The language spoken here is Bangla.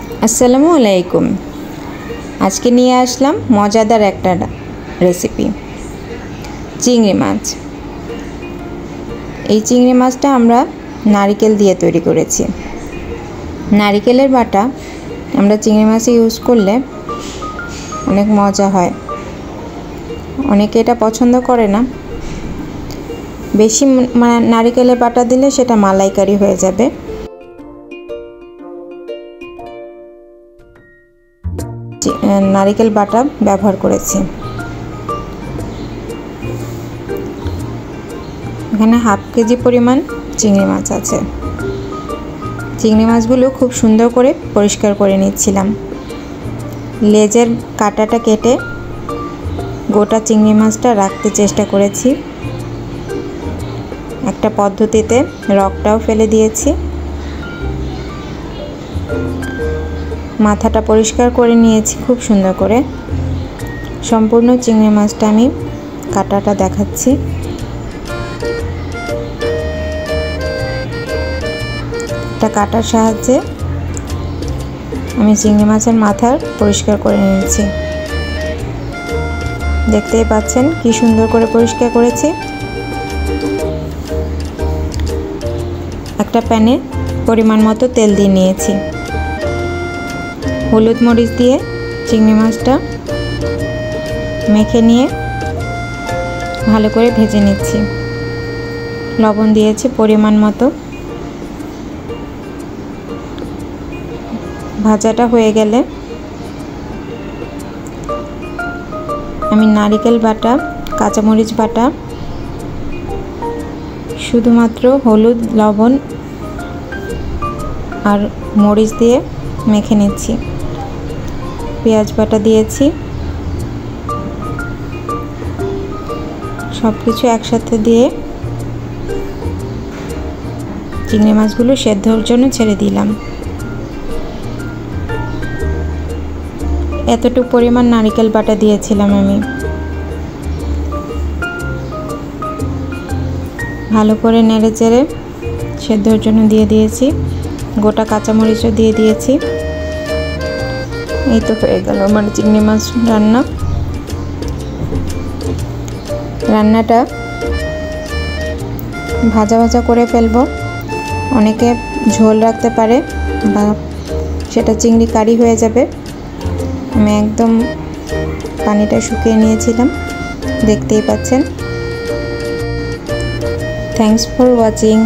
আসসালামু আলাইকুম। আজকে নিয়ে আসলাম মজাদার একটা রেসিপি, চিংড়ি মাছ। এই চিংড়ি মাছটা আমরা নারকেল দিয়ে তৈরি করেছি। নারকেলের বাটা আমরা চিংড়ি মাছে ইউজ করলে অনেক মজা হয়। অনেকে এটা পছন্দ করে না, বেশি নারকেলের বাটা দিলে সেটা মালাইকারি হয়ে যাবে। নারকেল বাটা ব্যবহার করেছি। এখানে হাফ কেজি পরিমাণ চিংড়ি মাছ আছে। চিংড়ি মাছগুলো খুব সুন্দর করে পরিষ্কার করে নিচ্ছিলাম। লেজের কাঁটাটা কেটে গোটা চিংড়ি মাছটা রাখতে চেষ্টা করেছি। একটা পদ্ধতিতে রগটাও ফেলে দিয়েছি। মাথাটা পরিষ্কার করে নিয়েছি খুব সুন্দর করে। সম্পূর্ণ চিংড়ি মাছটা আমি কাটাটা দেখাচ্ছি। একটা কাটার সাহায্যে আমি চিংড়ি মাছের মাথা পরিষ্কার করে নিয়েছি। দেখতেই পাচ্ছেন কি সুন্দর করে পরিষ্কার করেছি। একটা প্যানে পরিমাণ মতো তেল দিয়ে নিয়েছি। হলুদ মরিচ দিয়ে চিংড়ি মাছটা মেখে নিয়ে ভালো করে ভেজে নিচ্ছি। লবণ দিয়েছি পরিমাণ মতো। ভাজাটা হয়ে গেলে আমি নারকেল বাটা, কাঁচামরিচ বাটা, শুধুমাত্র হলুদ, লবণ আর মরিচ দিয়ে মেখে নিচ্ছি। পেঁয়াজ বাটা দিয়েছি। সব কিছু একসাথে দিয়ে চিংড়ি মাছগুলো সেদ্ধর জন্য ছেড়ে দিলাম। এতটুকু পরিমাণ নারকেল বাটা দিয়েছিলাম আমি। ভালো করে নেড়ে চেড়ে সেদ্ধর জন্য দিয়ে দিয়েছি। গোটা কাঁচামরিচও দিয়ে দিয়েছি। এই তো হয়ে গেল আমার চিংড়ি মাছ রান্না। রান্নাটা ভাজা ভাজা করে ফেলবো। অনেকে ঝোল রাখতে পারে বা সেটা চিংড়ি কারি হয়ে যাবে। আমি একদম পানিটা শুকিয়ে নিয়েছিলাম, দেখতেই পাচ্ছেন। Thanks for watching.